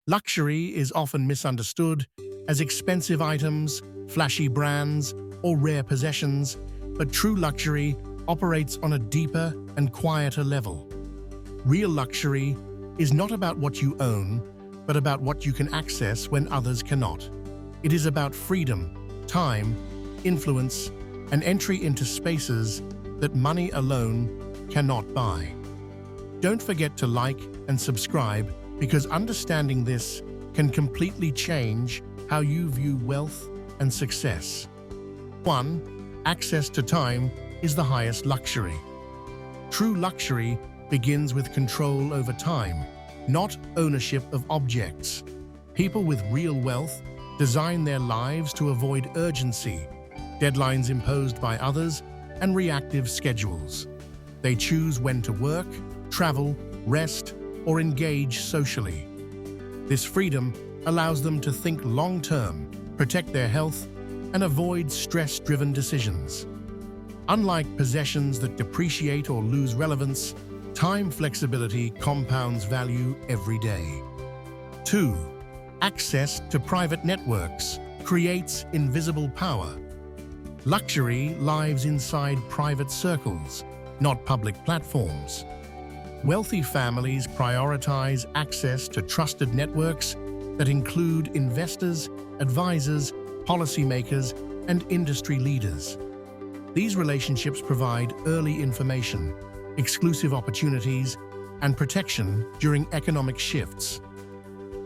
Luxury is often misunderstood as expensive items, flashy brands, or rare possessions, but true luxury operates on a deeper and quieter level. Real luxury is not about what you own, but about what you can access when others cannot. It is about freedom, time, influence, and entry into spaces that money alone cannot buy. Don't forget to like and subscribe, because understanding this can completely change how you view wealth and success. 1. Access to time is the highest luxury. True luxury begins with control over time, not ownership of objects. People with real wealth design their lives to avoid urgency, deadlines imposed by others, and reactive schedules. They choose when to work, travel, rest, or engage socially. This freedom allows them to think long-term, protect their health, and avoid stress-driven decisions. Unlike possessions that depreciate or lose relevance, time flexibility compounds value every day. 2. Access to private networks creates invisible power. Luxury lives inside private circles, not public platforms. Wealthy families prioritize access to trusted networks that include investors, advisors, policymakers, and industry leaders. These relationships provide early information, exclusive opportunities, and protection during economic shifts.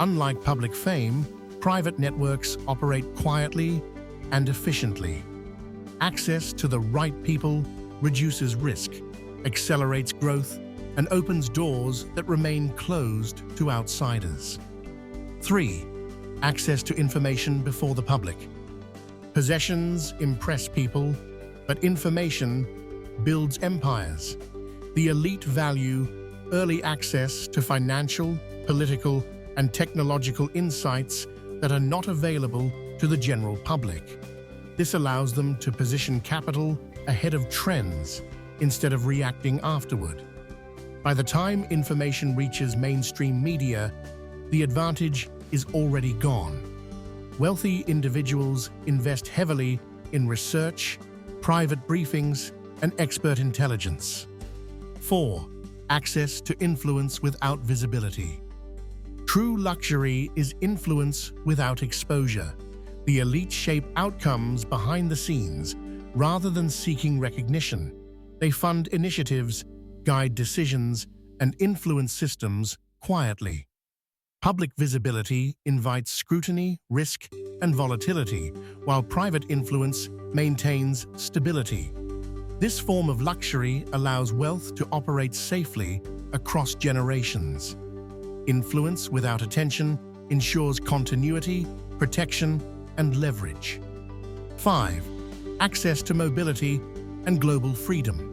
Unlike public fame, private networks operate quietly and efficiently. Access to the right people reduces risk, accelerates growth, and opens doors that remain closed to outsiders. 3. Access to information before the public. Possessions impress people, but information builds empires. The elite value early access to financial, political, and technological insights that are not available to the general public. This allows them to position capital ahead of trends instead of reacting afterward. By the time information reaches mainstream media, the advantage is already gone. Wealthy individuals invest heavily in research, private briefings, and expert intelligence. 4. Access to influence without visibility. True luxury is influence without exposure. The elite shape outcomes behind the scenes rather than seeking recognition. They fund initiatives, guide decisions, and influence systems quietly. Public visibility invites scrutiny, risk, and volatility, while private influence maintains stability. This form of luxury allows wealth to operate safely across generations. Influence without attention ensures continuity, protection, and leverage. 5. Access to mobility and global freedom.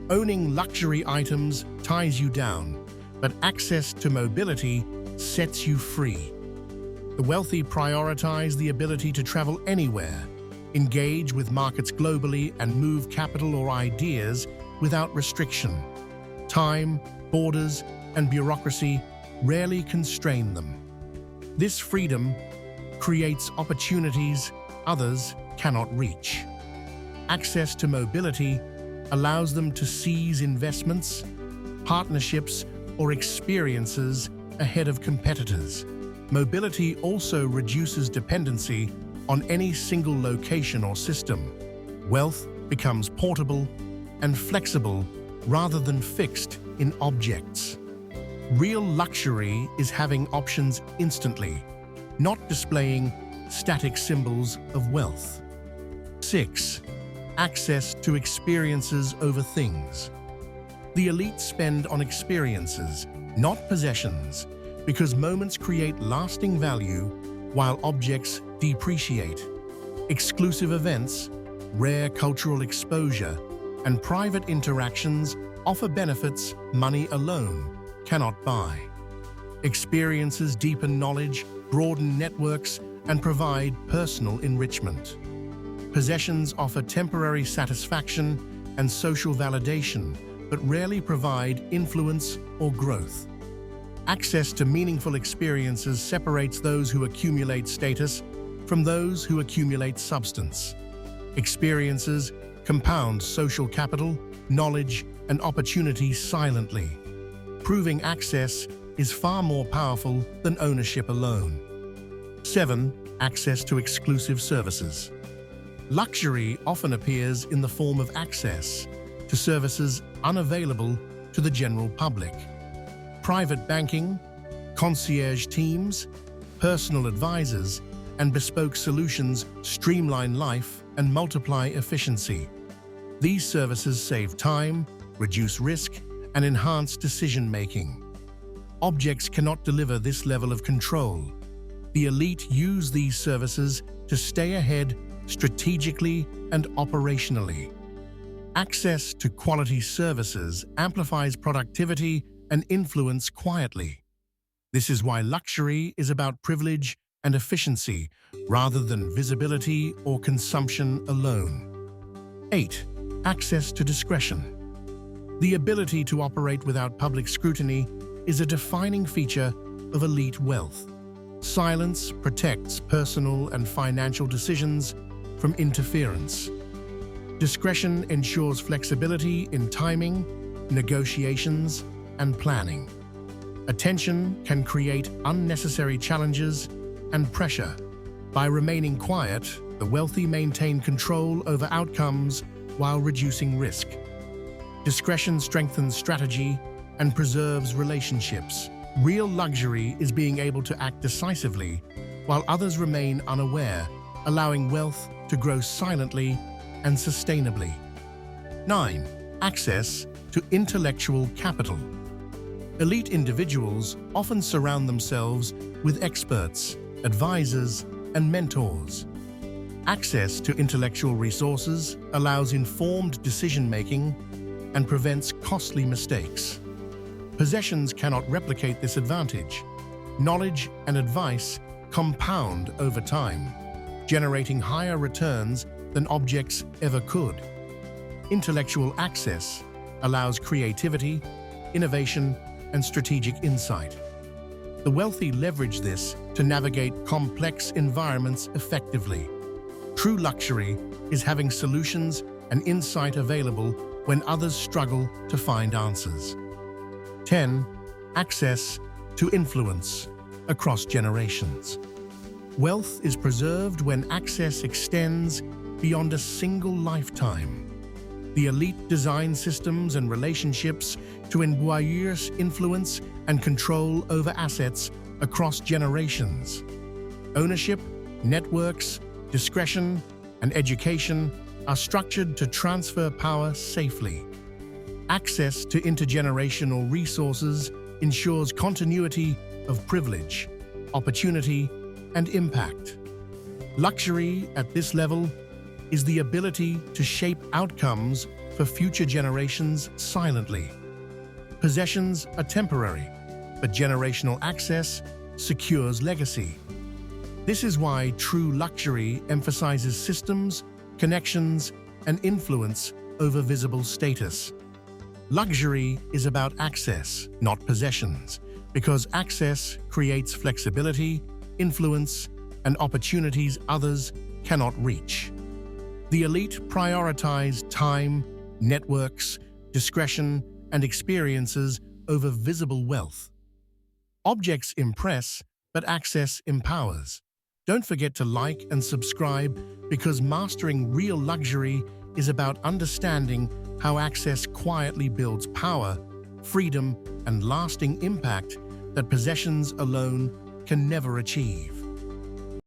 Owning luxury items ties you down, but access to mobility sets you free. The wealthy prioritize the ability to travel anywhere, engage with markets globally, and move capital or ideas without restriction. Time, borders, and bureaucracy rarely constrain them. This freedom creates opportunities others cannot reach. Access to mobility allows them to seize investments, partnerships, or experiences ahead of competitors. Mobility also reduces dependency on any single location or system. Wealth becomes portable and flexible rather than fixed in objects. Real luxury is having options instantly, not displaying static symbols of wealth. 6. Access to experiences over things. The elite spend on experiences, not possessions, because moments create lasting value while objects depreciate. Exclusive events, rare cultural exposure, and private interactions offer benefits money alone cannot buy. Experiences deepen knowledge, broaden networks, and provide personal enrichment. Possessions offer temporary satisfaction and social validation, but rarely provide influence or growth. Access to meaningful experiences separates those who accumulate status from those who accumulate substance. Experiences compound social capital, knowledge, and opportunity silently, proving access is far more powerful than ownership alone. 7. Access to exclusive services. Luxury often appears in the form of access to services unavailable to the general public. Private banking, concierge teams, personal advisors, and bespoke solutions streamline life and multiply efficiency. These services save time, reduce risk, and enhance decision-making. Objects cannot deliver this level of control. The elite use these services to stay ahead strategically and operationally. Access to quality services amplifies productivity and influence quietly. This is why luxury is about privilege and efficiency rather than visibility or consumption alone. 8. Access to discretion. The ability to operate without public scrutiny is a defining feature of elite wealth. Silence protects personal and financial decisions from interference. Discretion ensures flexibility in timing, negotiations, and planning. Attention can create unnecessary challenges and pressure. By remaining quiet, the wealthy maintain control over outcomes while reducing risk. Discretion strengthens strategy and preserves relationships. Real luxury is being able to act decisively while others remain unaware, allowing wealth to grow silently and sustainably. 9. Access to intellectual capital. Elite individuals often surround themselves with experts, advisors, and mentors. Access to intellectual resources allows informed decision-making and prevents costly mistakes. Possessions cannot replicate this advantage. Knowledge and advice compound over time, generating higher returns than objects ever could. Intellectual access allows creativity, innovation, and strategic insight. The wealthy leverage this to navigate complex environments effectively. True luxury is having solutions and insight available when others struggle to find answers. 10. Access to influence across generations. Wealth is preserved when access extends beyond a single lifetime. The elite design systems and relationships to endure's influence and control over assets across generations. Ownership, networks, discretion, and education are structured to transfer power safely. Access to intergenerational resources ensures continuity of privilege, opportunity, and impact. Luxury at this level is the ability to shape outcomes for future generations silently. Possessions are temporary, but generational access secures legacy. This is why true luxury emphasizes systems, connections, and influence over visible status. Luxury is about access, not possessions, because access creates flexibility, influence, and opportunities others cannot reach. The elite prioritize time, networks, discretion, and experiences over visible wealth. Objects impress, but access empowers. Don't forget to like and subscribe because mastering real luxury is about understanding how access quietly builds power, freedom, and lasting impact that possessions alone can never achieve.